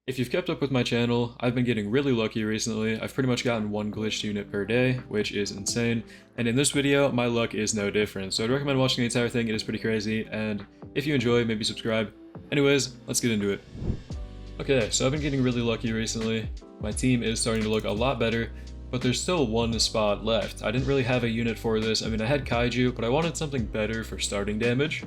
If you've kept up with my channel, I've been getting really lucky recently. I've pretty much gotten one glitched unit per day, which is insane. And in this video, my luck is no different. So I'd recommend watching the entire thing, it is pretty crazy. And if you enjoy, maybe subscribe. Anyways, let's get into it. Okay, so I've been getting really lucky recently. My team is starting to look a lot better, but there's still one spot left. I didn't really have a unit for this. I mean, I had Kaiju, but I wanted something better for starting damage.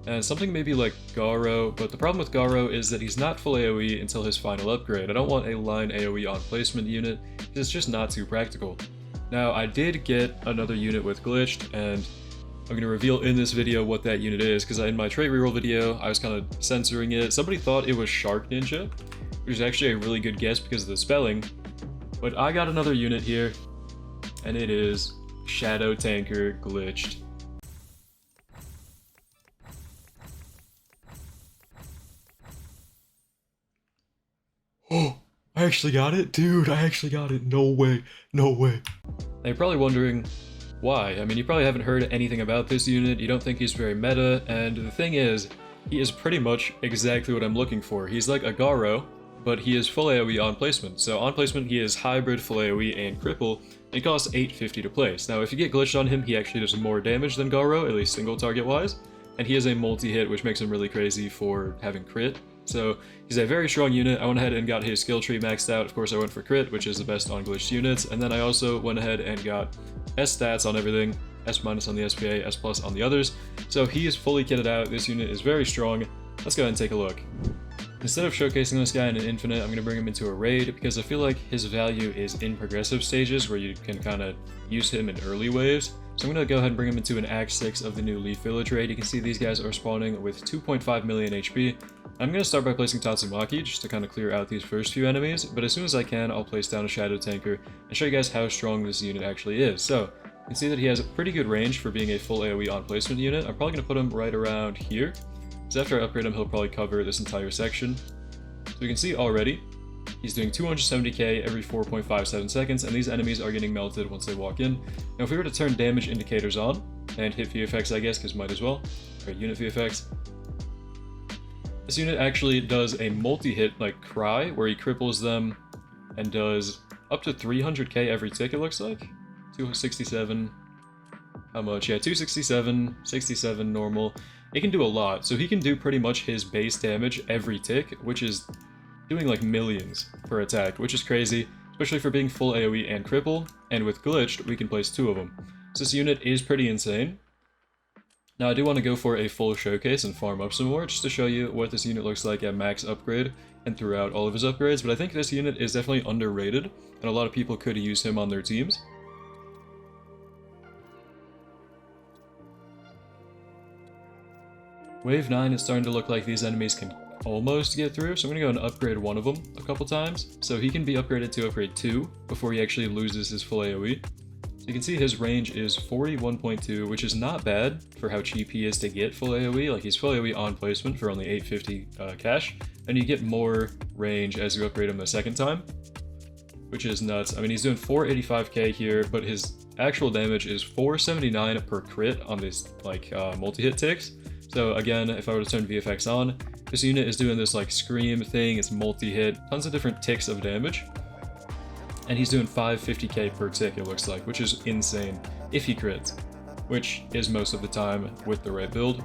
And something maybe like Garou, but the problem with Garou is that he's not full AoE until his final upgrade. I don't want a line AoE on placement unit, because it's just not too practical. Now, I did get another unit with glitched, and I'm going to reveal in this video what that unit is, because in my trait reroll video, I was kind of censoring it. Somebody thought it was Shark Ninja, which is actually a really good guess because of the spelling. But I got another unit here, and it is Shadow Tanker glitched. Oh, I actually got it? Dude, I actually got it. No way. No way. Now you're probably wondering why. I mean, you probably haven't heard anything about this unit. You don't think he's very meta. And the thing is, he is pretty much exactly what I'm looking for. He's like a Garou, but he is full AoE on placement. So on placement, he is hybrid, full AoE, and cripple. It costs 850 to place. Now, if you get glitched on him, he actually does more damage than Garou, at least single target wise. And he is a multi-hit, which makes him really crazy for having crit. So he's a very strong unit. I went ahead and got his skill tree maxed out. Of course, I went for crit, which is the best on glitched units. And then I also went ahead and got S stats on everything, S minus on the SPA, S plus on the others. So he is fully kitted out. This unit is very strong. Let's go ahead and take a look. Instead of showcasing this guy in an infinite, I'm going to bring him into a raid because I feel like his value is in progressive stages where you can kind of use him in early waves. So I'm going to go ahead and bring him into an Act 6 of the new Leaf Village raid. You can see these guys are spawning with 2.5 million HP. I'm going to start by placing Tatsumaki just to kind of clear out these first few enemies, but as soon as I can, I'll place down a Shadow Tanker and show you guys how strong this unit actually is. So you can see that he has a pretty good range for being a full AoE on placement unit. I'm probably going to put him right around here, because after I upgrade him, he'll probably cover this entire section. So you can see already, he's doing 270k every 4.57 seconds, and these enemies are getting melted once they walk in. Now if we were to turn damage indicators on, and hit VFX I guess, because might as well, or unit VFX, this unit actually does a multi-hit like Cry, where he cripples them and does up to 300k every tick, it looks like. 267, how much? Yeah, 267, 67 normal. It can do a lot, so he can do pretty much his base damage every tick, which is doing like millions per attack, which is crazy, especially for being full AoE and cripple, and with glitched, we can place two of them. So this unit is pretty insane. Now I do want to go for a full showcase and farm up some more, just to show you what this unit looks like at max upgrade and throughout all of his upgrades, but I think this unit is definitely underrated, and a lot of people could use him on their teams. Wave 9 is starting to look like these enemies can almost get through, so I'm going to go and upgrade one of them a couple times. So he can be upgraded to upgrade 2 before he actually loses his full AoE. So you can see his range is 41.2, which is not bad for how cheap he is to get full AoE. Like, he's full AoE on placement for only 850 cash, and you get more range as you upgrade him the second time, which is nuts. I mean, he's doing 485k here, but his actual damage is 479 per crit on these like multi-hit ticks. So again, if I were to turn VFX on, this unit is doing this like scream thing, it's multi-hit, tons of different ticks of damage. And he's doing 550k per tick, it looks like, which is insane if he crits, which is most of the time with the right build.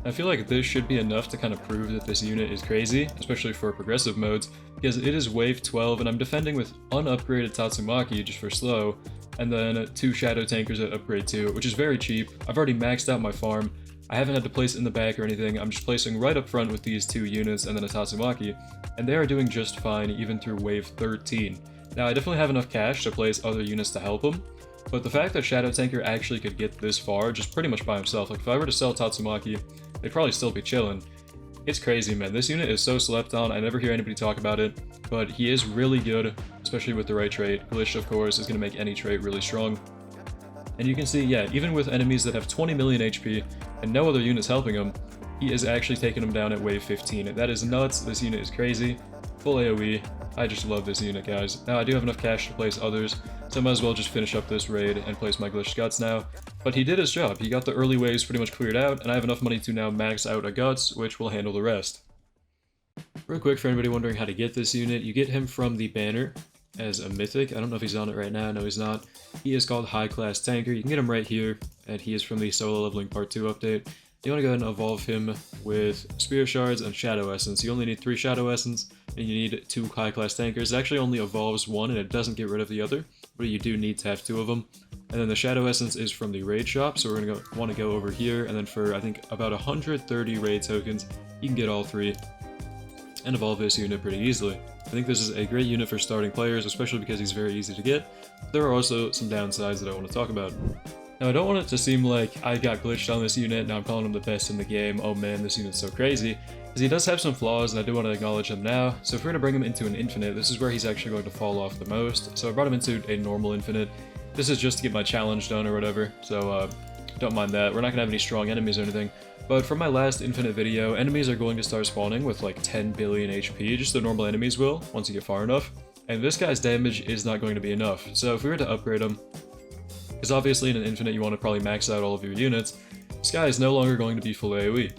I feel like this should be enough to kind of prove that this unit is crazy, especially for progressive modes, because it is wave 12 and I'm defending with unupgraded Tatsumaki just for slow, and then 2 Shadow Tankers at upgrade 2, which is very cheap. I've already maxed out my farm. I haven't had to place it in the back or anything. I'm just placing right up front with these 2 units and then a Tatsumaki, and they are doing just fine even through wave 13. Now I definitely have enough cash to place other units to help him, but the fact that Shadow Tanker actually could get this far just pretty much by himself, like if I were to sell Tatsumaki, they'd probably still be chilling. It's crazy, man. This unit is so slept on. I never hear anybody talk about it, but he is really good, especially with the right trait. Glitched, of course, is going to make any trait really strong. And you can see, yeah, even with enemies that have 20 million HP and no other units helping him, he is actually taking them down at wave 15. That is nuts. This unit is crazy. Full AoE. I just love this unit, guys. Now, I do have enough cash to place others. so I might as well just finish up this raid and place my glitched guts now. But he did his job, he got the early waves pretty much cleared out, and I have enough money to now max out a guts, which will handle the rest. Real quick, for anybody wondering how to get this unit, you get him from the banner as a mythic. I don't know if he's on it right now, no he's not. He is called High Class Tanker, you can get him right here, and he is from the Solo Leveling Part 2 update. You want to go ahead and evolve him with Spear Shards and Shadow Essence. You only need 3 Shadow Essence, and you need 2 High Class Tankers. It actually only evolves 1, and it doesn't get rid of the other, but you do need to have 2 of them. And then the Shadow Essence is from the Raid Shop, so we're going to want to go over here, and then for, I think, about 130 Raid tokens, you can get all 3, and evolve this unit pretty easily. I think this is a great unit for starting players, especially because he's very easy to get. There are also some downsides that I want to talk about. Now, I don't want it to seem like I got glitched on this unit, now I'm calling him the best in the game, oh man, this unit's so crazy, because he does have some flaws, and I do want to acknowledge them now. So if we're going to bring him into an infinite, this is where he's actually going to fall off the most. So I brought him into a normal infinite. This is just to get my challenge done or whatever, so don't mind that. We're not going to have any strong enemies or anything. But from my last infinite video, enemies are going to start spawning with like 10 billion HP, just the normal enemies will, once you get far enough. And this guy's damage is not going to be enough. So if we were to upgrade him, because obviously in an infinite you want to probably max out all of your units, this guy is no longer going to be full AoE.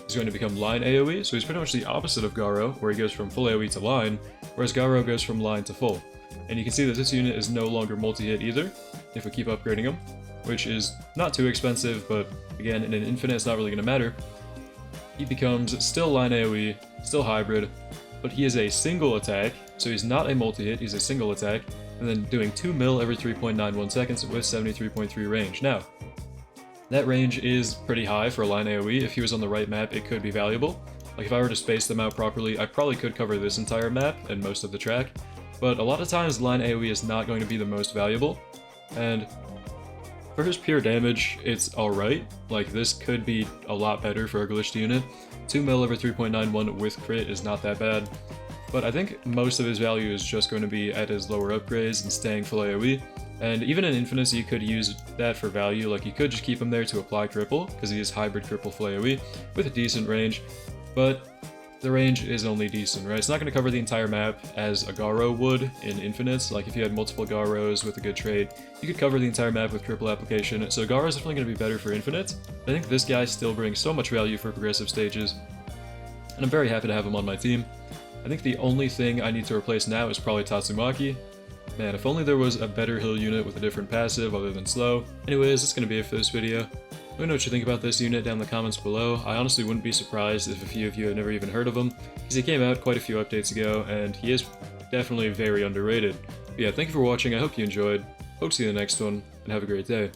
He's going to become line AoE, so he's pretty much the opposite of Garou, where he goes from full AoE to line, whereas Garou goes from line to full. And you can see that this unit is no longer multi-hit either, if we keep upgrading him, which is not too expensive, but again, in an infinite it's not really going to matter. He becomes still line AoE, still hybrid, but he is a single attack, so he's not a multi-hit, he's a single attack, and then doing 2 mil every 3.91 seconds with 73.3 range. Now, that range is pretty high for a line AoE. If he was on the right map, it could be valuable. Like if I were to space them out properly, I probably could cover this entire map and most of the track, but a lot of times line AoE is not going to be the most valuable, and for his pure damage, it's alright. Like this could be a lot better for a glitched unit. 2 mil over 3.91 with crit is not that bad. But I think most of his value is just going to be at his lower upgrades and staying full AoE. And even in Infinites, you could use that for value. Like you could just keep him there to apply cripple, because he is hybrid cripple full AoE with a decent range. But the range is only decent, right? It's not going to cover the entire map as a Garou would in Infinites. Like if you had multiple Garous with a good trade, you could cover the entire map with cripple application. So Garou is definitely going to be better for Infinites. I think this guy still brings so much value for progressive stages, and I'm very happy to have him on my team. I think the only thing I need to replace now is probably Tatsumaki. Man, if only there was a better heal unit with a different passive other than slow. Anyways, that's going to be it for this video. Let me know what you think about this unit down in the comments below. I honestly wouldn't be surprised if a few of you have never even heard of him, because he came out quite a few updates ago, and he is definitely very underrated. But yeah, thank you for watching, I hope you enjoyed, hope to see you in the next one, and have a great day.